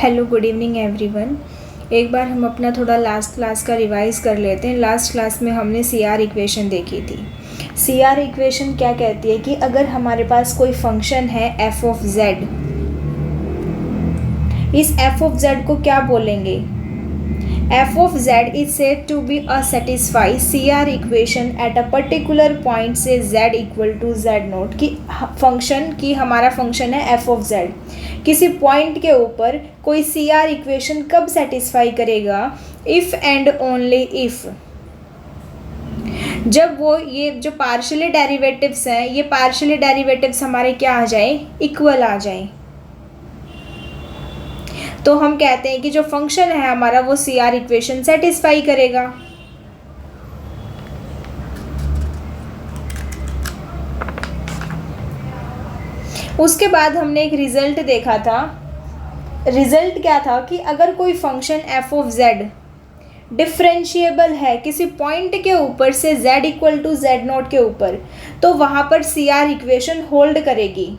Hello good evening everyone. एक बार हम अपना थोड़ा लास्ट क्लास का रिवाइज कर लेते हैं। लास्ट क्लास में हमने सी आर इक्वेशन देखी थी। सी आर इक्वेशन क्या कहती है कि अगर हमारे पास कोई फंक्शन है एफ ऑफ जेड, इस एफ ऑफ जेड को क्या बोलेंगे? f of z is said to be a satisfy CR equation at a particular point से z equal to z note की फंक्शन की हमारा फंक्शन है f of z। किसी पॉइंट के ऊपर कोई CR इक्वेशन कब सेटिस्फाई करेगा? इफ़ एंड ओनली इफ़ जब वो ये जो पार्शियली डेरिवेटिव्स हैं, ये पार्शियली डेरिवेटिव्स हमारे क्या आ जाए? इक्वल आ जाए। तो हम कहते हैं कि जो फंक्शन है हमारा वो सी आर इक्वेशन सेटिस्फाई करेगा। उसके बाद हमने एक रिजल्ट देखा था। रिजल्ट क्या था कि अगर कोई function F of Z differentiable है किसी पॉइंट के ऊपर से z equal to Z not के ऊपर, तो वहाँ पर सी आर इक्वेशन होल्ड करेगी।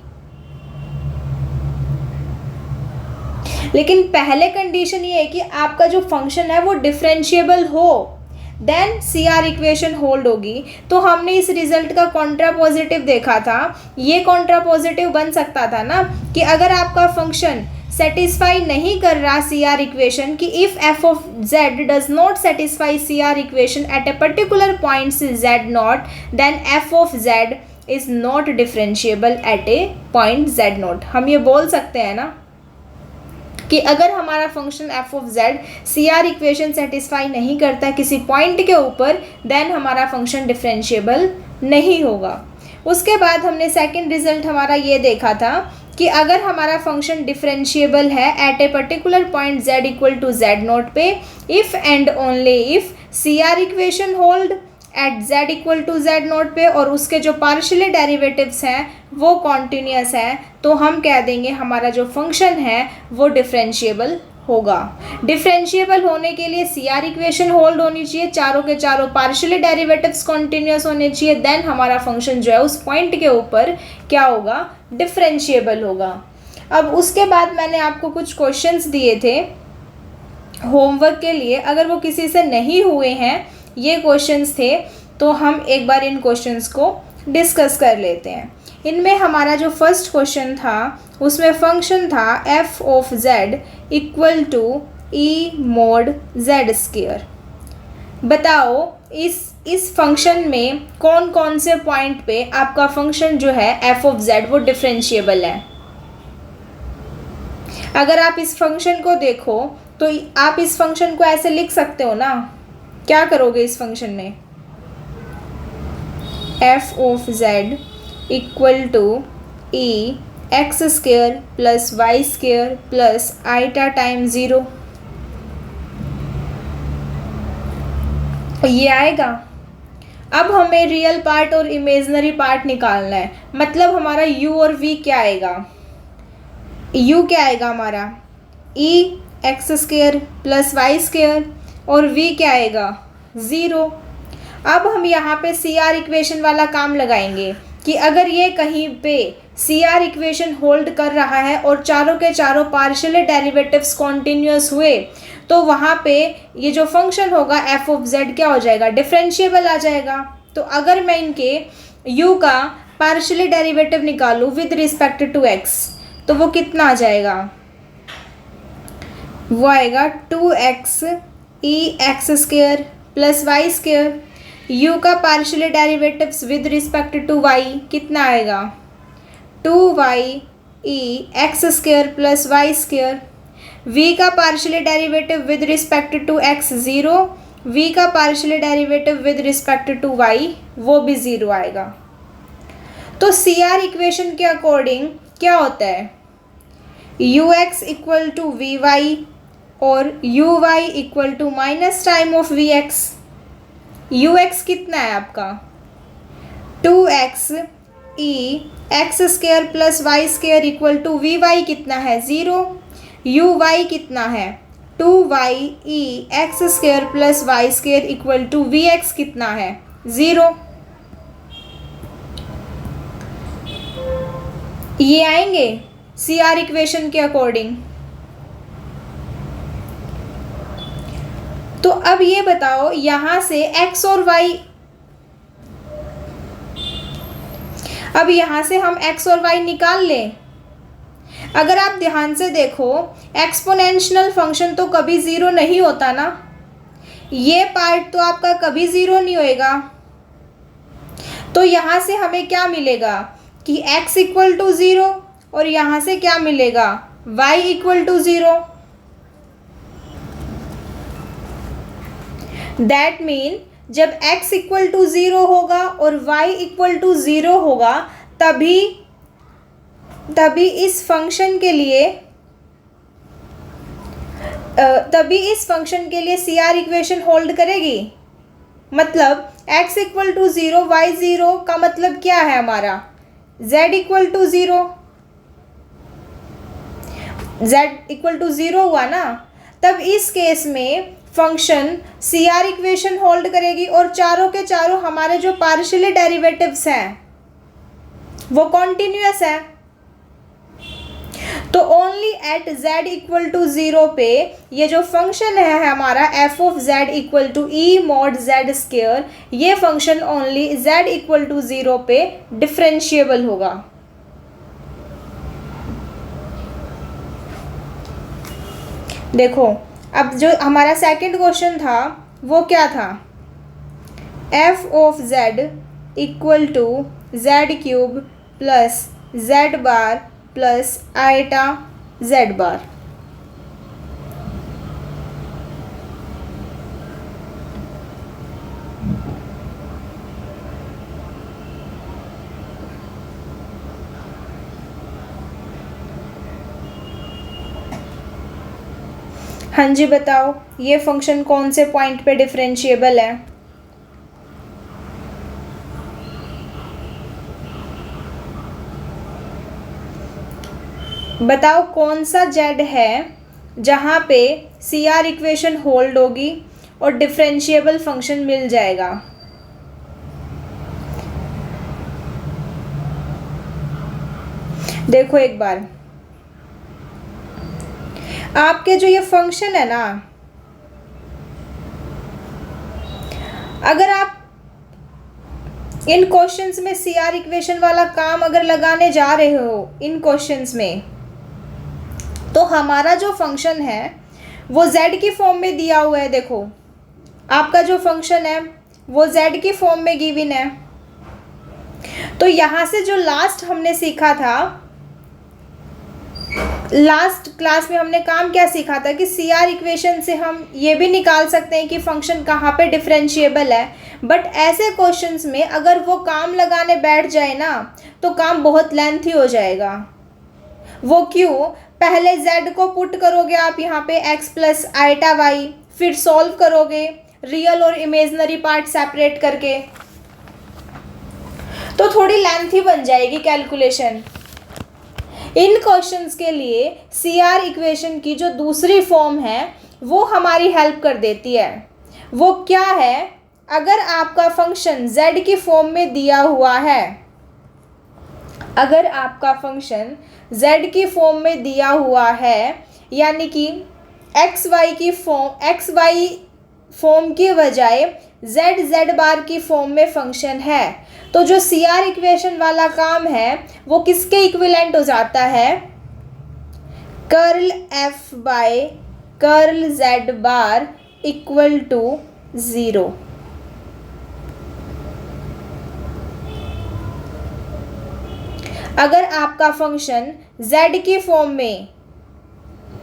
लेकिन पहले कंडीशन ये है कि आपका जो फंक्शन है वो डिफरेंशिएबल हो, then C R equation hold होगी। तो हमने इस रिजल्ट का कॉन्ट्रा पॉजिटिव देखा था। ये कॉन्ट्रा पॉजिटिव बन सकता था ना कि अगर आपका फंक्शन सेटिस्फाई नहीं कर रहा सी आर इक्वेशन, कि if F of Z does not satisfy C R equation at a particular point Z not, then F of Z is not differentiable at a point Z not. हम ये बोल सकते हैं ना कि अगर हमारा function F of Z C R equation satisfy नहीं करता किसी पॉइंट के ऊपर, देन हमारा फंक्शन डिफरेंशिएबल नहीं होगा। उसके बाद हमने सेकंड रिजल्ट हमारा ये देखा था कि अगर हमारा फंक्शन डिफरेंशिएबल है at a particular point z equal to Z not पे, if and only if C R equation hold at z equal to Z not पे और उसके जो पार्शियली डेरिवेटिव्स हैं वो कॉन्टीन्यूस हैं, तो हम कह देंगे हमारा जो फंक्शन है वो डिफरेंशिएबल होगा। डिफरेंशिएबल होने के लिए सी आर इक्वेशन होल्ड होनी चाहिए, चारों के चारों पार्शियली डेरिवेटिव्स कॉन्टीन्यूस होने चाहिए, देन हमारा फंक्शन जो है उस पॉइंट के ऊपर क्या होगा? डिफरेंशिएबल होगा। अब उसके बाद मैंने आपको कुछ क्वेश्चंस दिए थे होमवर्क के लिए, अगर वो किसी से नहीं हुए हैं, ये क्वेश्चंस थे, तो हम एक बार इन क्वेश्चंस को डिस्कस कर लेते हैं। इनमें हमारा जो फर्स्ट क्वेश्चन था उसमें फंक्शन था F of Z equal to E mod Z square. बताओ इस फंक्शन में कौन कौन से पॉइंट पे आपका फंक्शन जो है एफ ऑफ जेड वो डिफरेंशिएबल है। अगर आप इस फंक्शन को देखो तो आप इस फंक्शन को ऐसे लिख सकते हो ना। क्या करोगे इस फंक्शन में? F of Z equal to E x square plus Y square plus iota time 0, ये आएगा। अब हमें रियल पार्ट और इमेजिनरी पार्ट निकालना है, मतलब हमारा u और v क्या आएगा? u क्या आएगा हमारा? E x square plus Y square और v क्या आएगा? 0। अब हम यहाँ पे सी आर इक्वेशन वाला काम लगाएंगे कि अगर ये कहीं पे सी आर इक्वेशन होल्ड कर रहा है और चारों के चारों पार्शियली डेरिवेटिव्स कॉन्टीन्यूस हुए, तो वहाँ पे ये जो फंक्शन होगा एफ ऑफ जेड क्या हो जाएगा? डिफरेंशिएबल आ जाएगा। तो अगर मैं इनके u का पार्शियली डेरिवेटिव निकालूँ विद रिस्पेक्ट टू x, तो वो कितना आ जाएगा? वो आएगा 2x ई x square plus Y square. u का partially derivatives with respect to y कितना आएगा? 2y ई x square plus Y square. v का partially derivative with respect to x 0, v का partially derivative with respect to y वो भी 0 आएगा। तो C R equation के अकॉर्डिंग क्या होता है? ux equal to we Y और you Y equal to minus time of v x. U x कितना है आपका? 2x E x square plus Y square equal to we y कितना है? 0। यू वाई कितना है? 2y E x square plus Y square equal to v x कितना है? 0। ये आएंगे सी आर इक्वेशन के अकॉर्डिंग। तो अब ये बताओ यहाँ से x और y, अब यहाँ से हम x और y निकाल लें। अगर आप ध्यान से देखो एक्सपोनेंशियल फंक्शन तो कभी ज़ीरो नहीं होता ना, ये पार्ट तो आपका कभी ज़ीरो नहीं होएगा। तो यहाँ से हमें क्या मिलेगा कि x इक्वल टू ज़ीरो, और यहाँ से क्या मिलेगा y equal to zero. That mean जब x इक्वल टू ज़ीरो होगा और y इक्वल टू ज़ीरो होगा तभी इस फंक्शन के लिए CR इक्वेशन होल्ड करेगी। मतलब x equal to zero y zero का मतलब क्या है हमारा z equal to zero, z equal to zero हुआ ना। तब इस केस में फंक्शन CR इक्वेशन होल्ड करेगी और चारों के चारों हमारे जो पार्शियली डेरिवेटिव्स हैं वो कॉन्टिन्यूअस है। तो only at z equal to zero पे ये जो फंक्शन है हमारा f of z equal to e mod z square, ये function only z equal to zero पे डिफरेंशिएबल होगा। देखो अब जो हमारा सेकंड क्वेश्चन था वो क्या था, f of z equal to z cube plus z bar plus iota z bar. हाँ जी बताओ ये फंक्शन कौन से पॉइंट पे डिफरेंशिएबल है। बताओ कौन सा z है जहाँ पे CR इक्वेशन होल्ड होगी और डिफरेंशिएबल फंक्शन मिल जाएगा। देखो एक बार आपके जो ये फंक्शन है ना, अगर आप इन क्वेश्चंस में CR इक्वेशन वाला काम अगर लगाने जा रहे हो इन क्वेश्चंस में, तो हमारा जो फंक्शन है वो z की फॉर्म में दिया हुआ है। देखो आपका जो फंक्शन है वो z की फॉर्म में गिवन है। तो यहाँ से जो लास्ट हमने सीखा था, लास्ट क्लास में हमने काम क्या सीखा था कि CR इक्वेशन से हम ये भी निकाल सकते हैं कि फंक्शन कहाँ पे डिफरेंशिएबल है। बट ऐसे क्वेश्चंस में अगर वो काम लगाने बैठ जाए ना तो काम बहुत लेंथी हो जाएगा। वो क्यों, पहले z को पुट करोगे आप यहाँ पे x प्लस आइटा y, फिर सॉल्व करोगे रियल और इमेजनरी पार्ट सेपरेट करके, तो थोड़ी लेंथी बन जाएगी कैलकुलेशन। इन क्वेश्चंस के लिए CR इक्वेशन की जो दूसरी फॉर्म है वो हमारी हेल्प कर देती है। वो क्या है, अगर आपका फंक्शन z की फॉर्म में दिया हुआ है, अगर आपका फंक्शन z की फॉर्म में दिया हुआ है, यानी कि xy फॉर्म की बजाय z बार की फॉर्म में फंक्शन है, तो जो CR इक्वेशन वाला काम है वो किसके इक्विवेलेंट हो जाता है, curl f by curl z bar equal to zero. अगर आपका फंक्शन z की फॉर्म में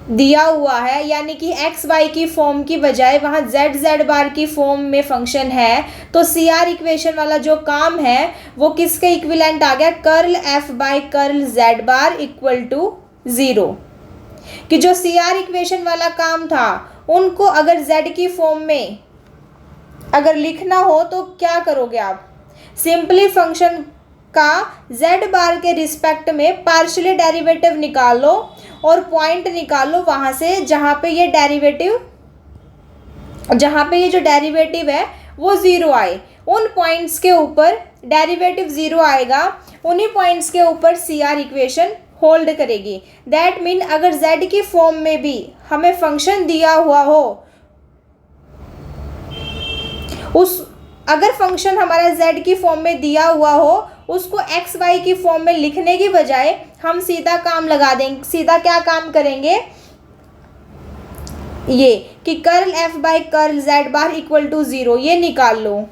दिया हुआ है, यानी कि xy की फॉर्म की बजाय वहाँ z बार की फॉर्म में फंक्शन है, तो CR इक्वेशन वाला जो काम है वो किसके इक्विवेलेंट आ गया, curl f by curl z bar equal to zero. कि जो CR इक्वेशन वाला काम था उनको अगर z की फॉर्म में अगर लिखना हो तो क्या करोगे आप, सिंपली फंक्शन का z बार के रिस्पेक्ट में पार्शियली डेरिवेटिव निकाल लो और पॉइंट निकाल लो वहाँ से जहाँ पे ये जो डेरिवेटिव है वो ज़ीरो आए। उन पॉइंट्स के ऊपर डेरिवेटिव ज़ीरो आएगा, उन्हीं पॉइंट्स के ऊपर CR इक्वेशन होल्ड करेगी। दैट मीन अगर z की फॉर्म में भी हमें फंक्शन दिया हुआ हो उस अगर फंक्शन हमारा z की फॉर्म में दिया हुआ हो, उसको एक्स वाई की फॉर्म में लिखने की बजाय हम सीधा काम लगा देंगे। सीधा क्या काम करेंगे, ये कि curl f by curl z bar equal to 0, ये निकाल लो,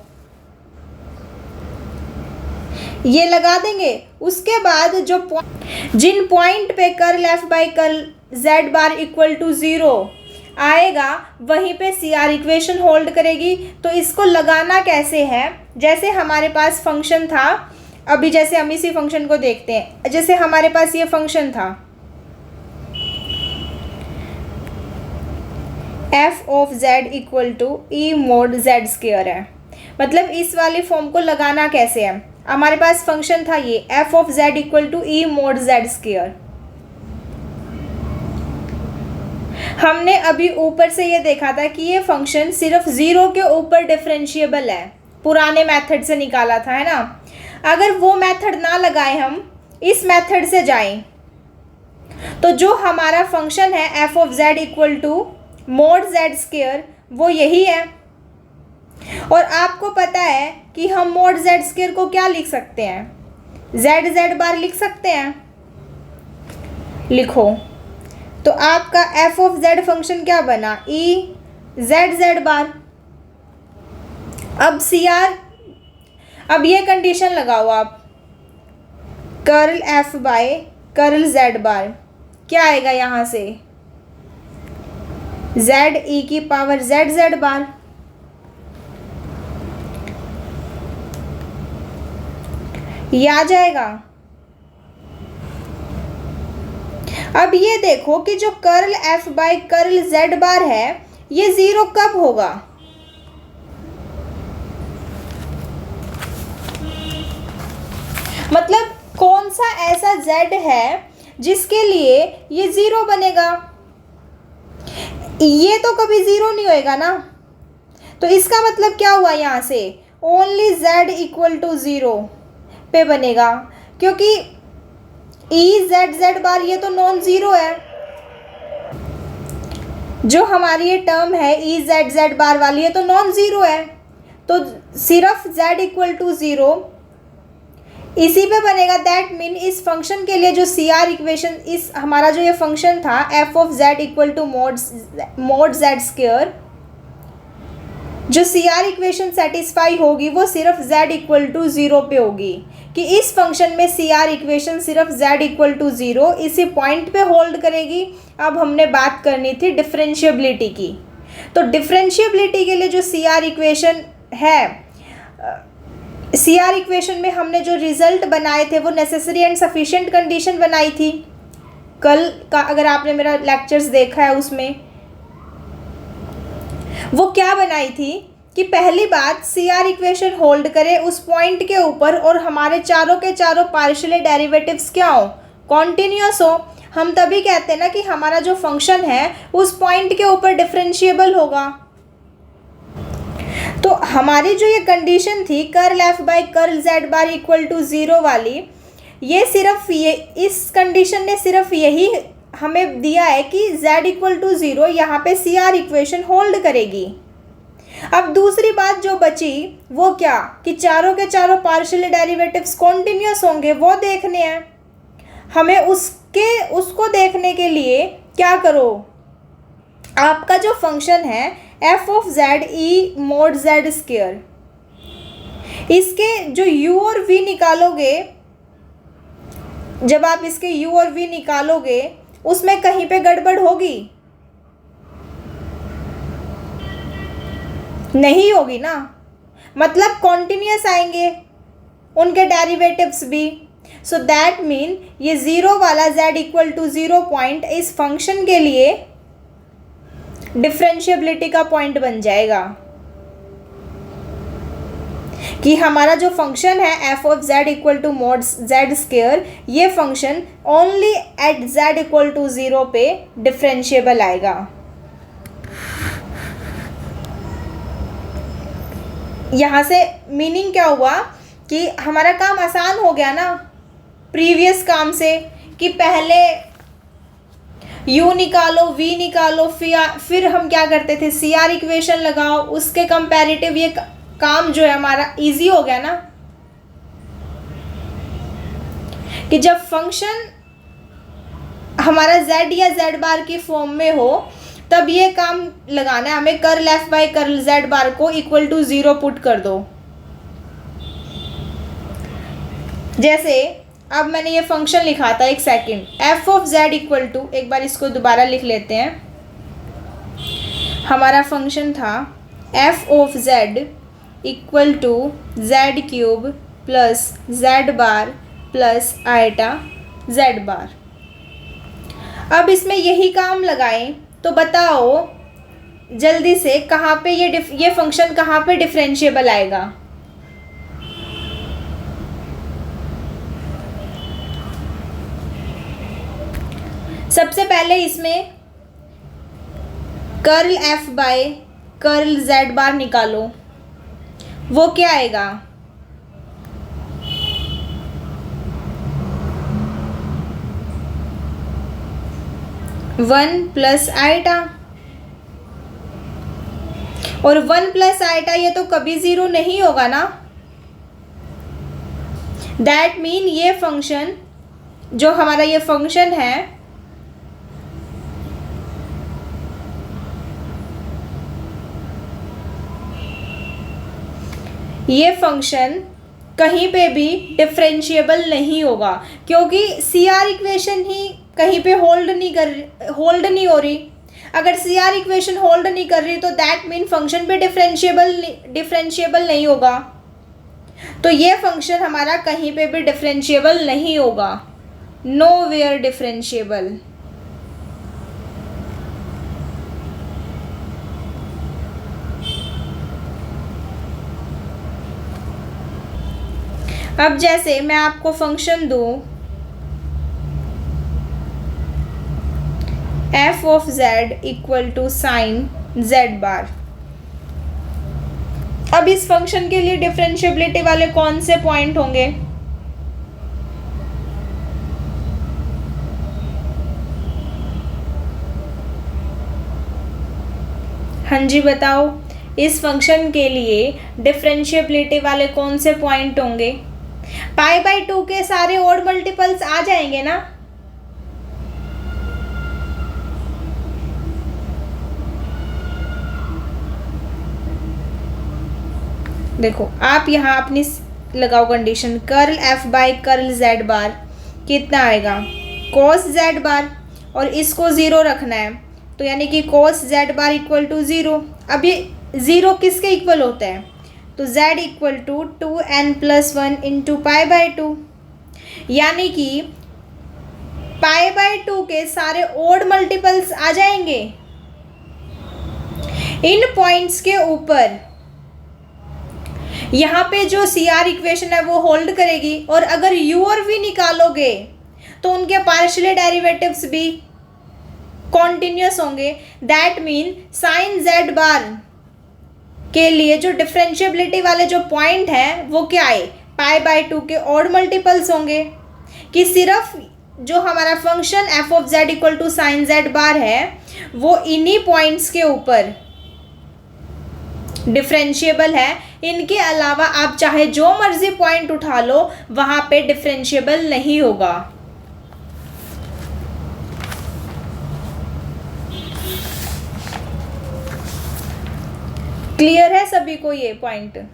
ये लगा देंगे। उसके बाद जो जिन पॉइंट पे curl f by curl z bar equal to 0 आएगा वहीं पे सी आर इक्वेशन होल्ड करेगी। तो इसको लगाना कैसे है, जैसे हमारे पास फंक्शन था, अभी जैसे हम इसी फंक्शन को देखते हैं। जैसे हमारे पास ये फंक्शन था f of z equal to E mod z square है, मतलब इस वाली फॉर्म को लगाना कैसे है। हमारे पास फंक्शन था ये f of z equal to E mod z square. हमने अभी ऊपर से ये देखा था कि ये फंक्शन सिर्फ 0 के ऊपर डिफरेंशिएबल है, पुराने मेथड से निकाला था, है ना। अगर वो मेथड ना लगाए, हम इस मेथड से जाएं, तो जो हमारा फंक्शन है f of z equal to mod z square वो यही है। और आपको पता है कि हम मोड z स्क्वायर को क्या लिख सकते हैं, z बार लिख सकते हैं। लिखो, तो आपका f ऑफ z फंक्शन क्या बना, ई z बार। अब सी आर, अब ये कंडीशन लगाओ आप, curl f by curl z bar क्या आएगा यहाँ से, z ई की पावर z बार। ये आ जाएगा। अब ये देखो कि जो curl f by curl z bar है ये 0 कब होगा, मतलब कौन सा ऐसा z है जिसके लिए ये 0 बनेगा। ये तो कभी 0 नहीं होएगा ना। तो इसका मतलब क्या हुआ, यहाँ से ओनली z इक्वल टू 0 पे बनेगा, क्योंकि ई z बार ये तो नॉन ज़ीरो है। जो हमारी ये टर्म है ई z बार वाली, ये तो नॉन ज़ीरो है। तो सिर्फ z इक्वल टू 0 इसी पे बनेगा। दैट मीन इस फंक्शन के लिए जो सी आर इक्वेशन, इस हमारा जो ये फंक्शन था f of z equal to mod z square, जो सी आर इक्वेशन सेटिस्फाई होगी वो सिर्फ z इक्वल टू 0 पे होगी, कि इस फंक्शन में सी आर इक्वेशन सिर्फ z इक्वल टू 0 इसी पॉइंट पे होल्ड करेगी। अब हमने बात करनी थी डिफरेंशिएबिलिटी की। तो डिफरेंशिएबिलिटी के लिए जो सी आर इक्वेशन है, सी आर इक्वेशन में हमने जो रिजल्ट बनाए थे वो नेसेसरी एंड सफिशिएंट कंडीशन बनाई थी। कल का अगर आपने मेरा लेक्चर्स देखा है उसमें वो क्या बनाई थी कि पहली बात सी आर इक्वेशन होल्ड करे उस पॉइंट के ऊपर और हमारे चारों के चारों पार्शियल डेरिवेटिव्स क्या हो, कॉन्टिन्यूस हो। हम तभी कहते हैं ना कि हमारा जो फंक्शन है उस पॉइंट के ऊपर डिफरेंशिएबल होगा। तो हमारी जो ये कंडीशन थी curl f by curl z bar equal to 0 वाली, ये सिर्फ ये इस कंडीशन ने सिर्फ यही हमें दिया है कि z इक्वल टू 0 यहाँ पे सी आर इक्वेशन होल्ड करेगी। अब दूसरी बात जो बची वो क्या, कि चारों के चारों पार्शियल डेरिवेटिव्स कॉन्टिन्यूस होंगे, वो देखने हैं हमें। उसको देखने के लिए क्या करो, आपका जो फंक्शन है f of z E mod z square, इसके जो u और v निकालोगे, जब आप इसके u और v निकालोगे उसमें कहीं पे गड़बड़ होगी, नहीं होगी ना, मतलब कॉन्टिन्यूस आएंगे उनके डेरिवेटिव्स भी। सो दैट मीन ये 0 वाला z इक्वल टू 0 पॉइंट इस फंक्शन के लिए डिफरेंशिएबिलिटी का पॉइंट बन जाएगा, कि हमारा जो फंक्शन है f of z equal to mod z square, ये function only at z equal to 0 पे डिफरेंशिएबल आएगा। यहाँ से मीनिंग क्या हुआ कि हमारा काम आसान हो गया ना प्रीवियस काम से, कि पहले u निकालो v निकालो, फिर हम क्या करते थे सी आर इक्वेशन लगाओ, उसके कंपैरेटिव ये काम जो है हमारा इजी हो गया ना, कि जब फंक्शन हमारा z या z बार की फॉर्म में हो तब ये काम लगाना है हमें, curl f by curl z बार को इक्वल टू 0 पुट कर दो। जैसे अब मैंने ये फंक्शन लिखा था, एक second, f of z equal to, एक बार इसको दोबारा लिख लेते हैं। हमारा फंक्शन था f of z equal to z cube plus z bar plus iota z bar. अब इसमें यही काम लगाएं तो बताओ जल्दी से कहाँ पे ये फंक्शन कहाँ पे डिफरेंशिएबल आएगा। सबसे पहले इसमें curl f by curl z bar निकालो, वो क्या आएगा, 1 प्लस आयटा, और 1 प्लस आयटा ये तो कभी 0 नहीं होगा ना। दैट मीन ये फंक्शन जो हमारा ये फंक्शन है ये फंक्शन कहीं पे भी डिफरेंशिएबल नहीं होगा, क्योंकि CR इक्वेशन ही कहीं पे होल्ड नहीं हो रही। अगर CR इक्वेशन होल्ड नहीं कर रही तो दैट मीन फंक्शन पे डिफरेंशिएबल नहीं होगा। तो ये फंक्शन हमारा कहीं पे भी डिफरेंशिएबल नहीं होगा, नोवेयर डिफरेंशिएबल। अब जैसे मैं आपको फंक्शन दूं f of z equal to sine z bar. अब इस फंक्शन के लिए डिफरेंशिएबिलिटी वाले कौन से पॉइंट होंगे, हाँ जी बताओ, इस फंक्शन के लिए डिफरेंशिएबिलिटी वाले कौन से पॉइंट होंगे। पाई बाई 2 के सारे ओड मल्टीपल्स आ जाएंगे ना। देखो आप यहाँ अपनी लगाओ condition, curl f by curl z बार कितना आएगा, cos z बार, और इसको 0 रखना है तो यानी कि cos z bar equal to 0। अब ये 0 किसके इक्वल होता है, तो z equal to 2n plus 1 into pi by 2, यानी कि पाई बाई 2 के सारे ओड मल्टीपल्स आ जाएंगे इन पॉइंट्स के ऊपर। यहाँ पे जो CR इक्वेशन है वो होल्ड करेगी, और अगर u और v निकालोगे तो उनके पार्शियल डेरिवेटिव्स भी कॉन्टिन्यूस होंगे। दैट मीन साइन z बार के लिए जो डिफरेंशिएबिलिटी वाले जो पॉइंट है वो क्या है, पाई बाई 2 के ऑड मल्टीपल्स होंगे, कि सिर्फ जो हमारा function f of z equal to sine z bar है वो इन्हीं पॉइंट्स के ऊपर डिफरेंशिएबल है। इनके अलावा आप चाहे जो मर्जी पॉइंट उठा लो वहां पे डिफरेंशिएबल नहीं होगा। क्लियर है सभी को ये पॉइंट।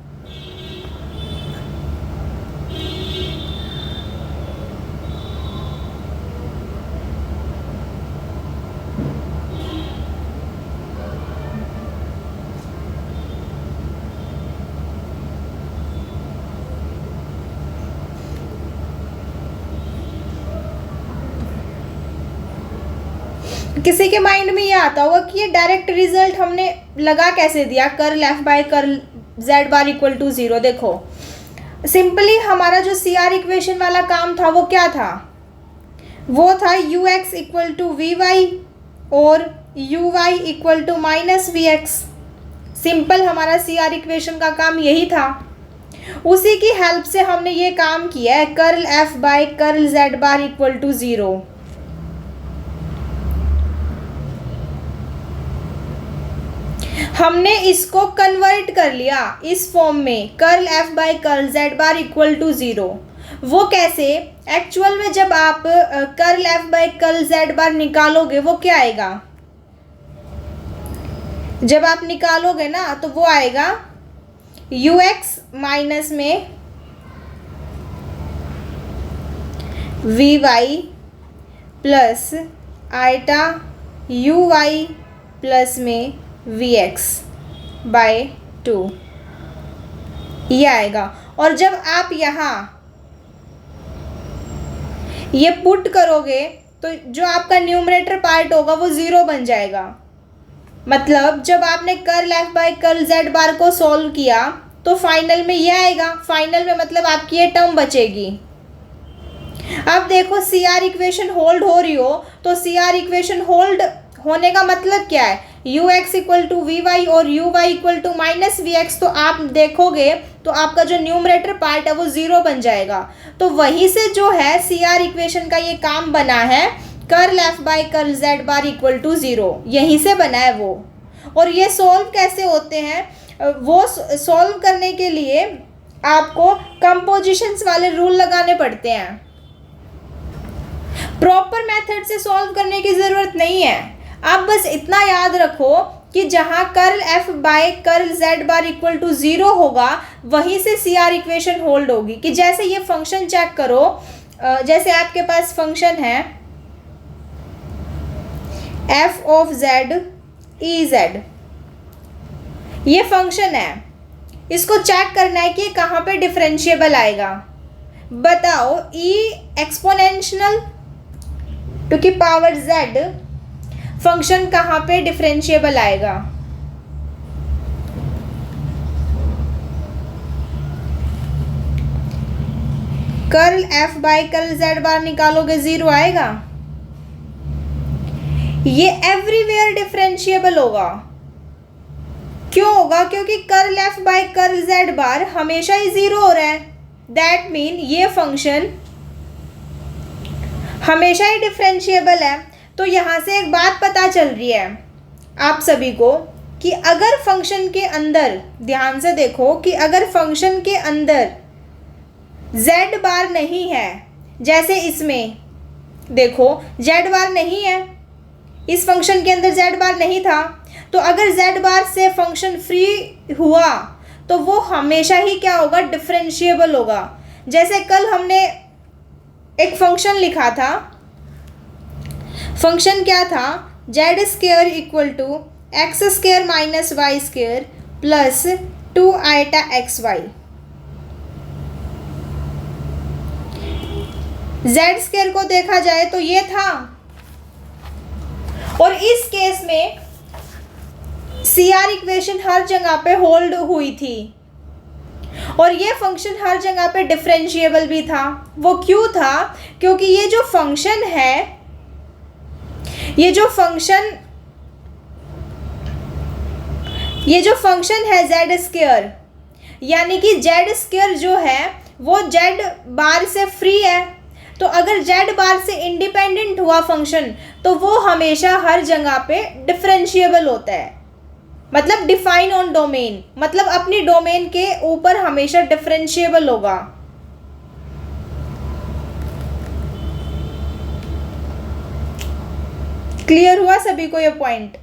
किसी के माइंड में ये आता होगा कि ये डायरेक्ट रिजल्ट हमने लगा कैसे दिया, curl f by curl z bar equal to 0। देखो सिंपली हमारा जो CR इक्वेशन वाला काम था वो क्या था, वो था ux इक्वल टू vy और uy equal to minus vx। Simple हमारा CR इक्वेशन का काम यही था, उसी की हेल्प से हमने ये काम किया है, curl f by curl z bar equal to 0। हमने इसको कन्वर्ट कर लिया इस फॉर्म में, curl F by curl Z bar equal to 0। वो कैसे? एक्चुअल में जब आप curl F by curl Z bar निकालोगे वो क्या आएगा? जब आप निकालोगे ना तो वो आएगा यू एक्स माइनस में v y plus iota u y plus में वी एक्स बाय 2, ये आएगा। और जब आप यहाँ ये पुट करोगे तो जो आपका न्यूमरेटर पार्ट होगा वो 0 बन जाएगा। मतलब जब आपने curl F by curl Z bar को सॉल्व किया तो फाइनल में ये आएगा। फाइनल में मतलब आपकी ये टर्म बचेगी। अब देखो सी आर इक्वेशन होल्ड हो रही हो तो सी आर इक्वेशन होल्ड होने का मतलब क्या है? U X equal to we Y और you Y equal to minus V X. तो आप देखोगे तो आपका जो न्यूमरेटर पार्ट है वो 0 बन जाएगा। तो वहीं से जो है सी आर इक्वेशन का ये काम बना है, curl F by curl Z bar equal to 0, यहीं से बना है वो। और ये सॉल्व कैसे होते हैं? वो सॉल्व करने के लिए आपको कंपोजिशंस वाले रूल लगाने पड़ते हैं। प्रॉपर मेथड से सॉल्व करने की ज़रूरत नहीं है। आप बस इतना याद रखो कि जहाँ curl F by curl Z bar equal to 0 होगा वहीं से सी आर इक्वेशन होल्ड होगी। कि जैसे ये फंक्शन चेक करो, जैसे आपके पास फंक्शन है F of Z E Z, ये फंक्शन है, इसको चेक करना है कि कहाँ पे डिफरेंशिएबल आएगा। बताओ ई एक्सपोनेंशियल टू की पावर जेड फंक्शन कहाँ पे डिफरेंशिएबल आएगा? Curl F by curl Z bar निकालोगे 0 आएगा। ये एवरीवेयर डिफरेंशिएबल होगा। क्यों होगा? क्योंकि curl F by curl Z bar हमेशा ही 0 हो रहा है। दैट मीन ये फंक्शन हमेशा ही डिफरेंशिएबल है। तो यहाँ से एक बात पता चल रही है आप सभी को कि अगर फंक्शन के अंदर, ध्यान से देखो, कि अगर फंक्शन के अंदर z बार नहीं है, जैसे इसमें देखो z बार नहीं है, इस फंक्शन के अंदर z बार नहीं था, तो अगर z बार से फंक्शन फ्री हुआ तो वो हमेशा ही क्या होगा? डिफरेंशिएबल होगा। जैसे कल हमने एक फंक्शन लिखा था, फंक्शन क्या था? Z square equal to x square minus y square plus 2 iota x y. Z square को देखा जाए तो ये था। और इस केस में सी आर इक्वेशन हर जगह पे होल्ड हुई थी और ये फंक्शन हर जगह पे डिफरेंशिएबल भी था। वो क्यों था? क्योंकि ये जो फंक्शन है, ये जो फंक्शन है जेड स्क्वायर, यानी कि जेड स्क्वायर जो है वो जेड बार से फ्री है। तो अगर जेड बार से इंडिपेंडेंट हुआ फंक्शन तो वो हमेशा हर जगह पे डिफरेंशिएबल होता है। मतलब डिफाइन ऑन डोमेन, मतलब अपनी डोमेन के ऊपर हमेशा डिफरेंशिएबल होगा। क्लियर हुआ सभी को ये पॉइंट?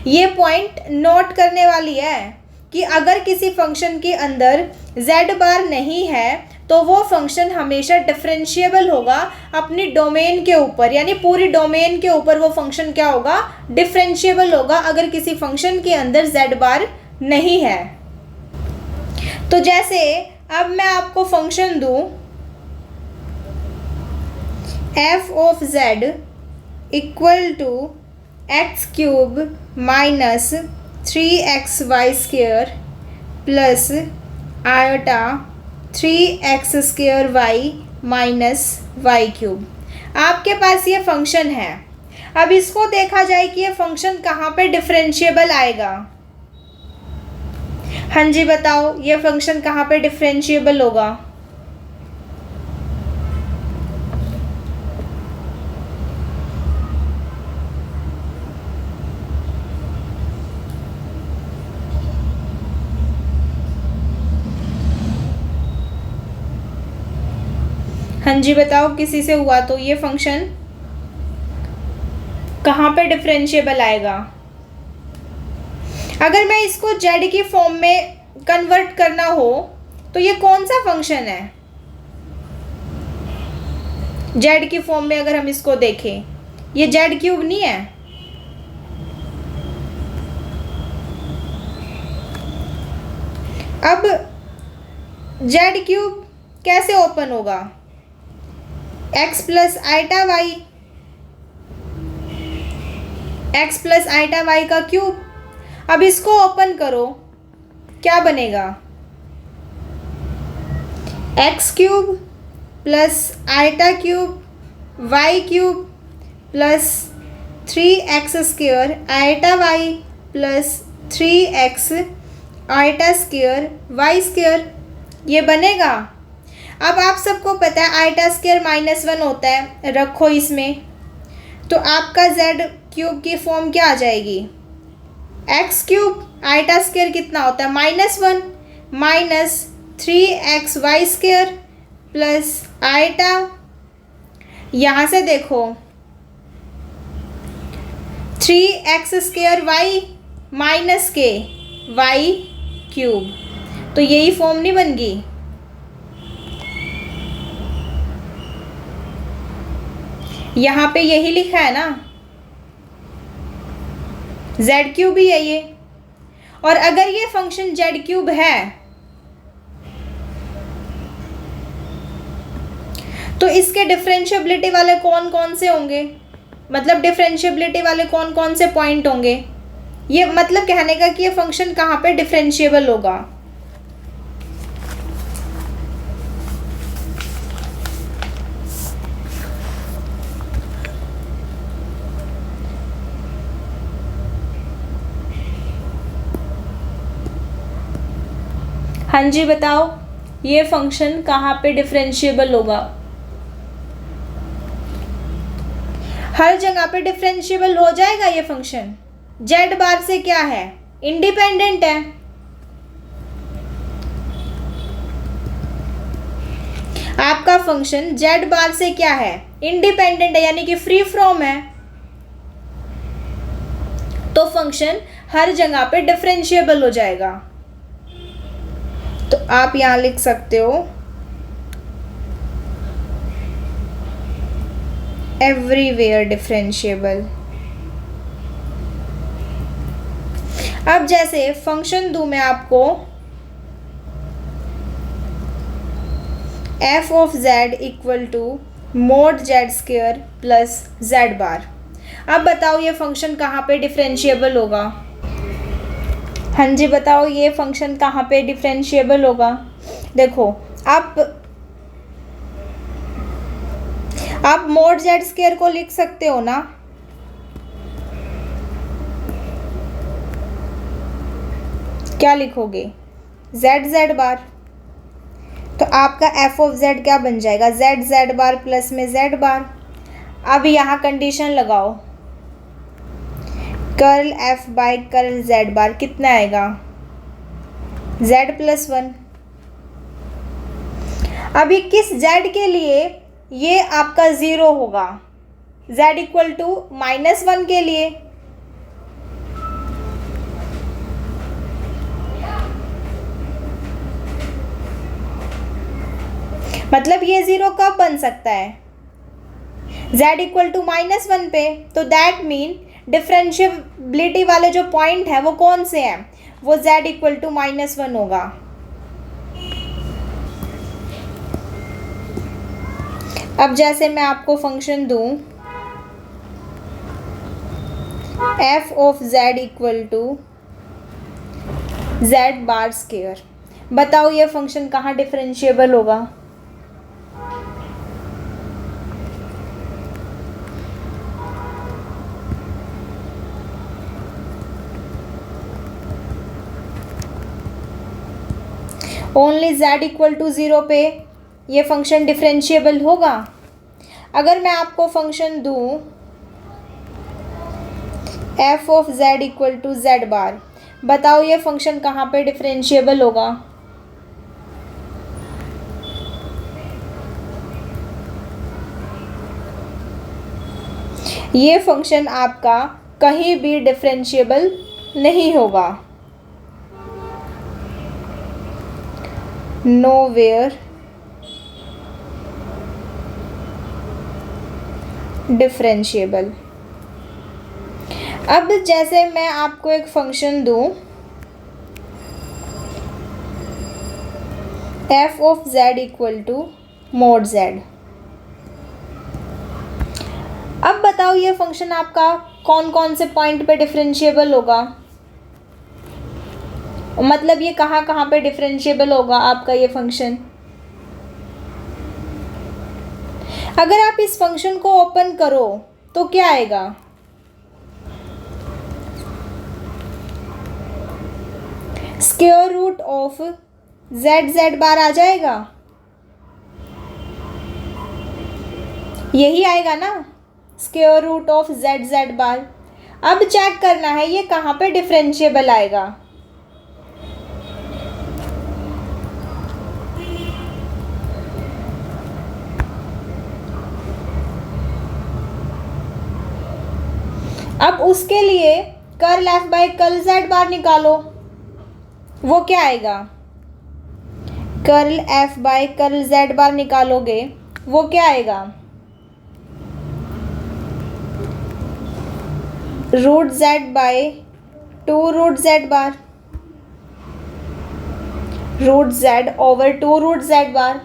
ये पॉइंट नोट करने वाली है कि अगर किसी फंक्शन के अंदर z बार नहीं है तो वो फंक्शन हमेशा डिफरेंशिएबल होगा अपनी डोमेन के ऊपर, यानी पूरी डोमेन के ऊपर वो फंक्शन क्या होगा? डिफरेंशिएबल होगा अगर किसी फंक्शन के अंदर z बार नहीं है। तो जैसे अब मैं आपको फंक्शन दूं f of z equal to x cube minus 3xy square plus iota 3x square y minus y cube. आपके पास ये फंक्शन है। अब इसको देखा जाए कि ये फंक्शन कहाँ पे डिफरेंशिएबल आएगा। हाँ जी बताओ, ये फंक्शन कहाँ पे डिफरेंशिएबल होगा? हाँ जी बताओ, किसी से हुआ तो ये फंक्शन कहाँ पे डिफरेंशिएबल आएगा? अगर मैं इसको जेड की फॉर्म में कन्वर्ट करना हो तो ये कौन सा फंक्शन है? जेड की फॉर्म में अगर हम इसको देखें, ये जेड क्यूब नहीं है। अब जेड क्यूब कैसे ओपन होगा? X plus iota y, x plus iota y का क्यूब। अब इसको ओपन करो, क्या बनेगा? X cube plus iota cube y cube plus 3x square iota y plus 3x iota square y square, ये बनेगा। अब आप सबको पता है आइटा स्क्वायर -1 होता है, रखो इसमें, तो आपका जेड क्यूब की फॉर्म क्या आ जाएगी? एक्स क्यूब आइटा स्क्वायर कितना होता है? -1 minus 3x y square plus iota, यहाँ से देखो 3x स्क्वायर वाई माइनस के वाई क्यूब, तो यही फॉर्म नहीं बन गई? यहाँ पे यही लिखा है ना, जेड क्यूब ही है ये। और अगर ये फंक्शन जेड क्यूब है तो इसके डिफरेंशिएबिलिटी वाले कौन कौन से होंगे? मतलब डिफरेंशिएबिलिटी वाले कौन कौन से पॉइंट होंगे? ये मतलब कहने का कि ये फंक्शन कहाँ पे डिफरेंशिएबल होगा? हाँ जी बताओ, ये फंक्शन कहाँ पे डिफरेंशिएबल होगा? हर जगह पे डिफरेंशिएबल हो जाएगा ये फंक्शन। जेड बार से क्या है? इंडिपेंडेंट है। आपका फंक्शन जेड बार से क्या है? इंडिपेंडेंट है, यानी कि फ्री फ्रॉम है, तो फंक्शन हर जगह पे डिफरेंशिएबल हो जाएगा। तो आप यहां लिख सकते हो एवरीवेयर डिफरेंशिएबल। अब जैसे फंक्शन दूं मैं आपको f of z equal to mod Z square plus Z bar. अब बताओ ये फंक्शन कहाँ पे डिफरेंशिएबल होगा? हाँ जी बताओ, ये फंक्शन कहाँ पे डिफरेंशिएबल होगा? देखो आप मोड जेड स्क्वायर को लिख सकते हो ना, क्या लिखोगे? जेड जेड बार, तो आपका एफ ऑफ जेड क्या बन जाएगा? जेड जेड बार प्लस में जेड बार। अब यहाँ कंडीशन लगाओ, curl F by curl Z bar कितना आएगा? Z plus 1। अभी किस जेड के लिए ये आपका 0 होगा? जेड इक्वल टू -1 के लिए। मतलब ये 0 कब बन सकता है? z इक्वल टू -1 पे। तो दैट मीन डिफरेंशिएबिलिटी वाले जो पॉइंट है वो कौन से हैं? वो z इक्वल टू -1 होगा। अब जैसे मैं आपको फंक्शन दूं f of z equal to z bar square, बताओ ये फंक्शन कहाँ डिफरेंशिएबल होगा? ओनली z इक्वल टू 0 पे ये फंक्शन डिफरेंशिएबल होगा। अगर मैं आपको फंक्शन दूं f of z equal to Z bar, बताओ ये फंक्शन कहाँ पे डिफरेंशिएबल होगा? ये फंक्शन आपका कहीं भी डिफरेंशिएबल नहीं होगा, नोवेयर डिफरेंशिएबल। अब जैसे मैं आपको एक फंक्शन दूं f of z equal to mod z। अब बताओ ये फंक्शन आपका कौन कौन से पॉइंट पे डिफरेंशिएबल होगा, मतलब ये कहाँ कहाँ पे डिफरेंशिएबल होगा आपका ये फंक्शन। अगर आप इस फंक्शन को ओपन करो तो क्या आएगा, स्क्वायर रूट ऑफ z बार आ जाएगा, यही आएगा ना, square root of z bar. अब चेक करना है ये कहाँ पे डिफरेंशिएबल आएगा। अब उसके लिए curl f by curl z bar निकालो, वो क्या आएगा, curl f by curl z bar निकालोगे वो क्या आएगा, root z by 2 root z bar, root z over 2 root z bar,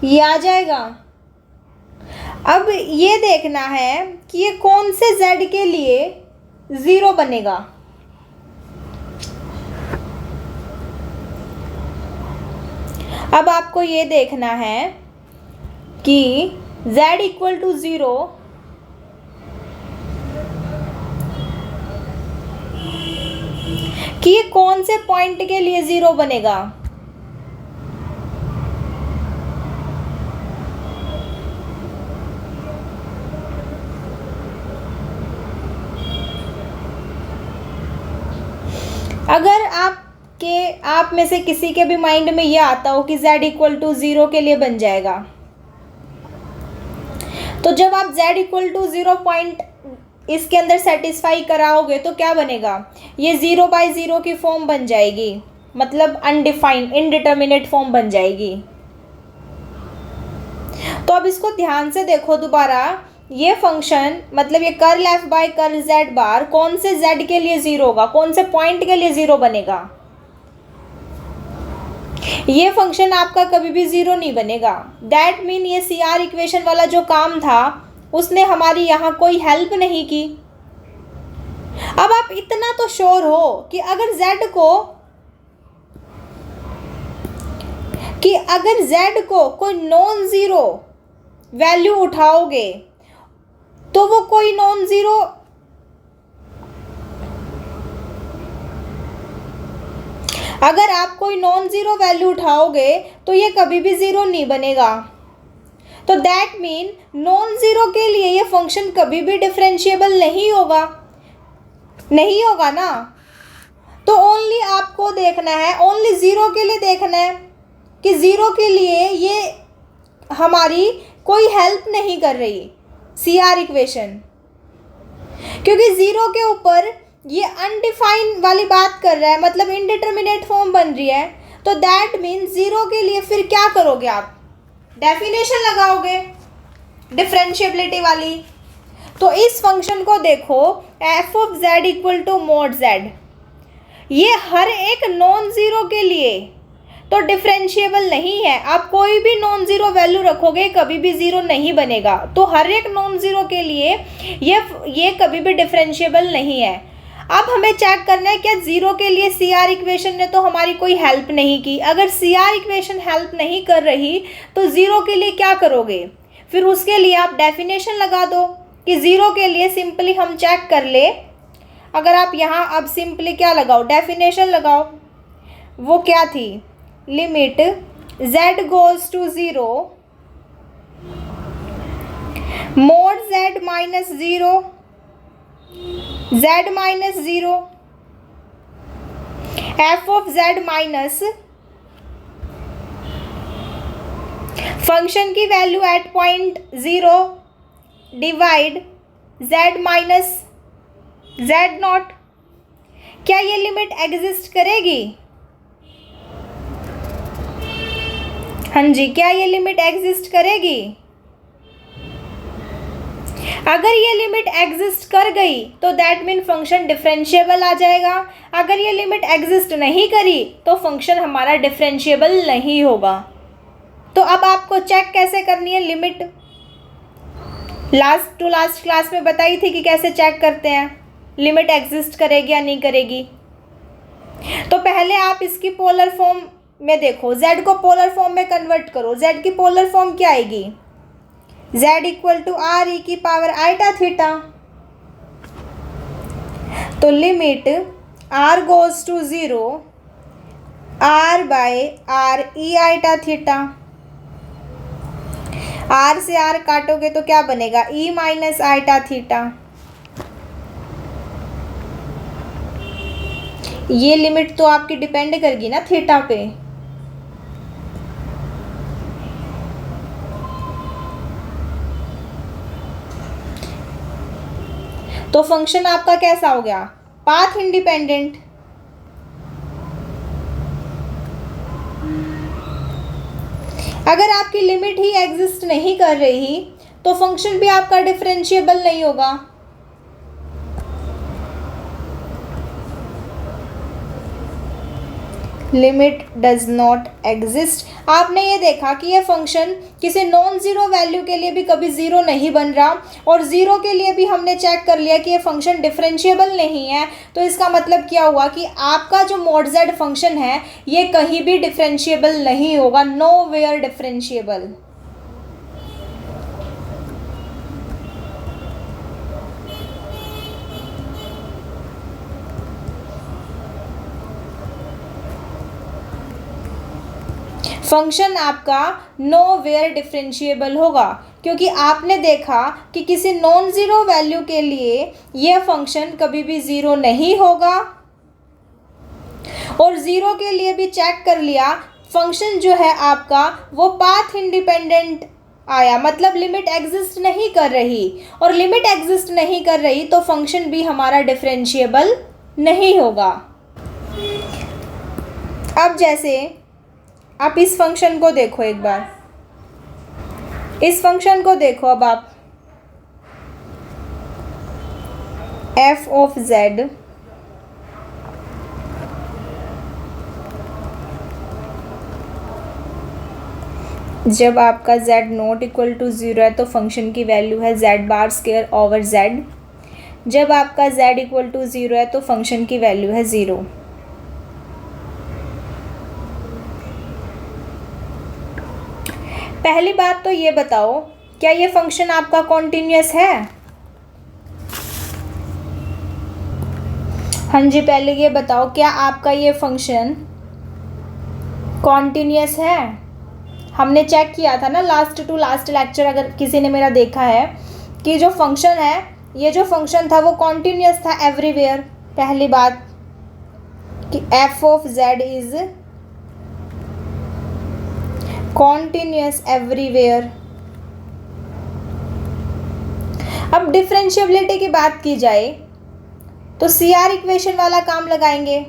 ये आ जाएगा। अब ये देखना है कि ये कौन से z के लिए 0 बनेगा। अब आपको ये देखना है कि z इक्वल टू 0 कि ये कौन से पॉइंट के लिए 0 बनेगा। अगर आप में से किसी के भी माइंड में ये आता हो कि z इक्वल टू 0 के लिए बन जाएगा, तो जब आप z इक्वल टू 0 पॉइंट इसके अंदर सेटिस्फाई कराओगे तो क्या बनेगा, ये 0 बाई 0 की फॉर्म बन जाएगी, मतलब अनडिफाइंड इनडिटर्मिनेट फॉर्म बन जाएगी। तो अब इसको ध्यान से देखो दोबारा, ये फंक्शन मतलब ये curl f by curl z बार कौन से z के लिए 0 होगा, कौन से पॉइंट के लिए 0 बनेगा। ये फंक्शन आपका कभी भी 0 नहीं बनेगा। दैट मीन ये CR इक्वेशन वाला जो काम था उसने हमारी यहाँ कोई हेल्प नहीं की। अब आप इतना तो श्योर हो कि अगर z को कोई नॉन ज़ीरो वैल्यू उठाओगे तो वो कोई नॉन ज़ीरो अगर आप कोई नॉन ज़ीरो वैल्यू उठाओगे तो ये कभी भी 0 नहीं बनेगा। तो दैट मीन नॉन ज़ीरो के लिए ये फंक्शन कभी भी डिफरेंशिएबल नहीं होगा ना। तो ओनली आपको देखना है, ओनली 0 के लिए देखना है कि 0 के लिए ये हमारी कोई हेल्प नहीं कर रही CR इक्वेशन, क्योंकि 0 के ऊपर ये अनडिफाइन वाली बात कर रहा है, मतलब इनडिटर्मिनेट फॉर्म बन रही है। तो दैट मीन 0 के लिए फिर क्या करोगे, आप डेफिनेशन लगाओगे डिफरेंशिएबिलिटी वाली। तो इस फंक्शन को देखो f of z equal to mod z, ये हर एक नॉन ज़ीरो के लिए तो डिफरेंशिएबल नहीं है। आप कोई भी नॉन ज़ीरो वैल्यू रखोगे कभी भी 0 नहीं बनेगा। तो हर एक नॉन ज़ीरो के लिए ये कभी भी डिफरेंशिएबल नहीं है। अब हमें चेक करना है क्या 0 के लिए CR इक्वेशन ने तो हमारी कोई हेल्प नहीं की। अगर CR इक्वेशन हेल्प नहीं कर रही तो 0 के लिए क्या करोगे, फिर उसके लिए आप डेफिनेशन लगा दो कि 0 के लिए सिंपली हम चेक कर ले। अगर आप यहाँ अब सिंपली क्या लगाओ, डेफिनेशन लगाओ। वो क्या थी, limit z goes to 0 mod z minus 0 z minus 0 f of z minus function की value at point 0 divide z minus z naught, क्या ये लिमिट एग्जिस्ट करेगी? हाँ जी, क्या ये लिमिट एग्जिस्ट करेगी? अगर ये लिमिट एग्जिस्ट कर गई तो दैट मीन फंक्शन डिफरेंशिएबल आ जाएगा। अगर ये लिमिट एग्जिस्ट नहीं करी तो फंक्शन हमारा डिफरेंशिएबल नहीं होगा। तो अब आपको चेक कैसे करनी है limit? Last to last class में बताई थी कि कैसे चेक करते हैं लिमिट एग्जिस्ट करेगी या नहीं करेगी। तो पहले आप इसकी पोलर फॉर्म में देखो, z को पोलर फॉर्म में कन्वर्ट करो। z की पोलर फॉर्म क्या आएगी? z equal to r e की पावर आइटा थीटा। तो limit r goes to 0 r by r E iota theta. r से r काटोगे तो क्या बनेगा? e minus iota theta. ये लिमिट तो आपकी डिपेंड करेगी ना थीटा पे। तो फंक्शन आपका कैसा हो गया? Path independent. अगर आपकी लिमिट ही एग्जिस्ट नहीं कर रही तो फंक्शन भी आपका डिफरेंशिएबल नहीं होगा। Limit does not exist. आपने ये देखा कि ये फंक्शन किसी नॉन ज़ीरो वैल्यू के लिए भी कभी ज़ीरो नहीं बन रहा, और ज़ीरो के लिए भी हमने चेक कर लिया कि ये फंक्शन डिफरेंशिएबल नहीं है। तो इसका मतलब क्या हुआ कि आपका जो mod z फंक्शन है ये कहीं भी डिफरेंशिएबल नहीं होगा, नो वेयर डिफरेंशिएबल। फंक्शन आपका नो वेयर डिफरेंशिएबल होगा, क्योंकि आपने देखा कि किसी नॉन ज़ीरो वैल्यू के लिए यह फंक्शन कभी भी ज़ीरो नहीं होगा, और ज़ीरो के लिए भी चेक कर लिया फंक्शन जो है आपका वो पाथ इंडिपेंडेंट आया, मतलब लिमिट एग्जिस्ट नहीं कर रही, और लिमिट एग्जिस्ट नहीं कर रही तो फंक्शन भी हमारा डिफरेंशिएबल नहीं होगा। अब जैसे आप इस फंक्शन को देखो एक बार, इस फंक्शन को देखो अब आप, f ऑफ z जब आपका z नॉट इक्वल टू 0 है तो फंक्शन की वैल्यू है z bar square over z। जब आपका z इक्वल टू 0 है तो फंक्शन की वैल्यू है 0। पहली बात तो ये बताओ, क्या ये फंक्शन आपका कॉन्टिन्यूअस है? हाँ जी, पहले ये बताओ क्या आपका ये फंक्शन कॉन्टिन्यूअस है? हमने चेक किया था ना लास्ट टू लास्ट लेक्चर, अगर किसी ने मेरा देखा है, कि जो फंक्शन है, ये जो फंक्शन था वो कॉन्टिन्यूअस था एवरीवेयर। पहली बात कि f of z is continuous everywhere. अब डिफरेंशिएबिलिटी की बात की जाए तो CR इक्वेशन वाला काम लगाएंगे।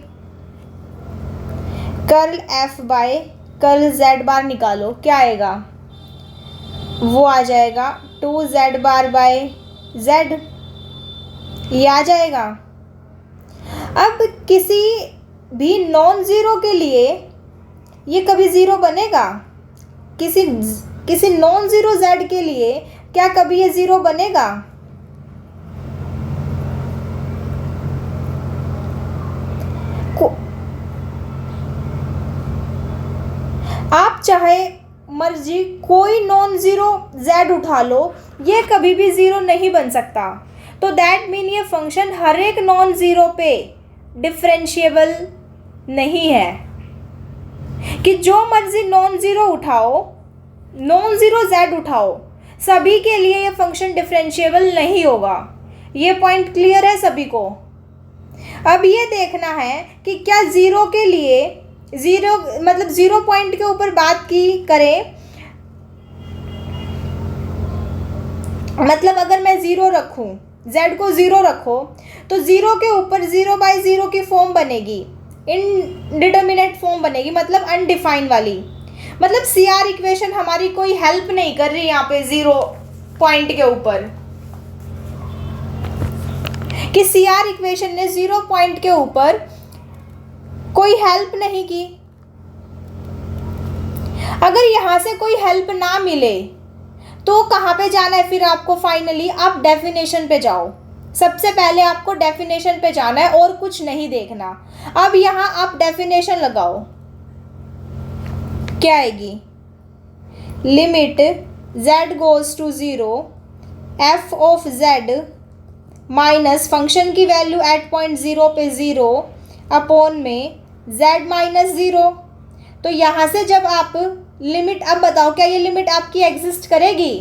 Curl f by curl z bar निकालो, क्या आएगा? वो आ जाएगा 2z बार बाय z, ये आ जाएगा। अब किसी भी नॉन ज़ीरो के लिए ये कभी ज़ीरो बनेगा? किसी नॉन ज़ीरो z के लिए क्या कभी ये ज़ीरो बनेगा? आप चाहे मर्जी कोई नॉन ज़ीरो z उठा लो, ये कभी भी ज़ीरो नहीं बन सकता। तो दैट मीन ये फंक्शन हर एक नॉन ज़ीरो पे डिफरेंशिएबल नहीं है, कि जो मर्जी नॉन ज़ीरो उठाओ, नॉन ज़ीरो z उठाओ, सभी के लिए ये फंक्शन डिफरेंशिएबल नहीं होगा। ये पॉइंट क्लियर है सभी को? अब ये देखना है कि क्या ज़ीरो के लिए, ज़ीरो मतलब ज़ीरो पॉइंट के ऊपर बात की करें, मतलब अगर मैं ज़ीरो रखूं z को 0 रखो तो 0 के ऊपर 0/0 की फॉर्म बनेगी, इनडिटर्मिनेट फॉर्म बनेगी, मतलब अनडिफाइंड वाली। मतलब सी आर इक्वेशन हमारी कोई हेल्प नहीं कर रही यहाँ पे 0 पॉइंट के ऊपर, कि सी आर इक्वेशन ने 0 पॉइंट के ऊपर कोई हेल्प नहीं की। अगर यहाँ से कोई हेल्प ना मिले तो कहाँ पे जाना है फिर आपको? फाइनली आप डेफिनेशन पे जाओ। सबसे पहले आपको डेफिनेशन पे जाना है और कुछ नहीं देखना। अब यहाँ आप डेफिनेशन लगाओ, क्या आएगी? Limit z goes to 0 f of z minus function की वैल्यू एट पॉइंट 0 पे 0 अपॉन में z माइनस 0। तो यहाँ से जब आप लिमिट, अब बताओ क्या ये लिमिट आपकी एग्जिस्ट करेगी?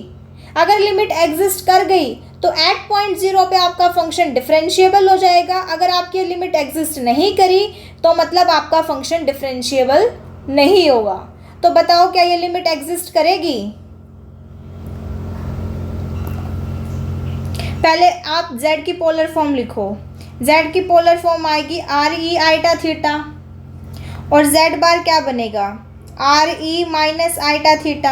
अगर लिमिट एग्जिस्ट कर गई तो एट पॉइंट 0 पे आपका फंक्शन डिफरेंशिएबल हो जाएगा। अगर आपकी लिमिट एग्जिस्ट नहीं करी तो मतलब आपका फंक्शन डिफरेंशिएबल नहीं होगा। तो बताओ क्या ये लिमिट एग्जिस्ट करेगी? पहले आप z की पोलर फॉर्म लिखो। z की पोलर फॉर्म आएगी आर ई आइटा थीटा, और z बार क्या बनेगा? R E minus iota theta.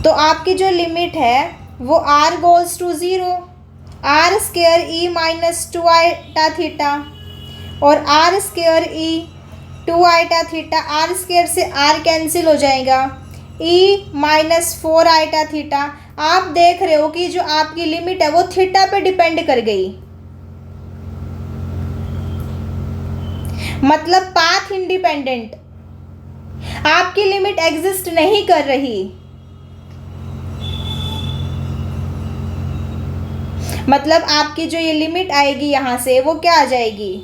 तो आपकी जो लिमिट है वो r goes to 0 R square E minus 2 iota theta, और R square E 2 iota theta, R square से r कैंसिल हो जाएगा, e माइनस 4 आइटा थीटा। आप देख रहे हो कि जो आपकी लिमिट है वो थीटा पे डिपेंड कर गई, मतलब पाथ इंडिपेंडेंट, आपकी लिमिट एग्जिस्ट नहीं कर रही। मतलब आपकी जो ये लिमिट आएगी यहाँ से वो क्या आ जाएगी?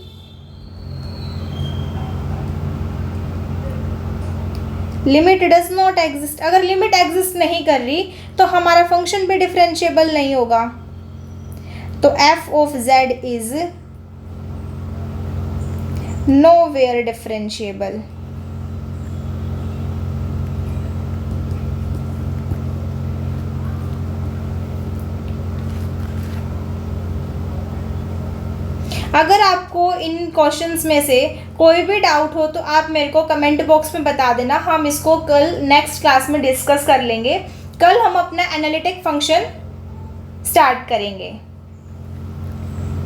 Limit does not exist. अगर लिमिट एग्जिस्ट नहीं कर रही तो हमारा फंक्शन भी डिफरेंशिएबल नहीं होगा। तो f of z is nowhere differentiable. अगर आपको इन क्वेश्चंस में से कोई भी डाउट हो तो आप मेरे को कमेंट बॉक्स में बता देना। हम इसको कल नेक्स्ट क्लास में डिस्कस कर लेंगे। कल हम अपना एनालिटिक फंक्शन स्टार्ट करेंगे।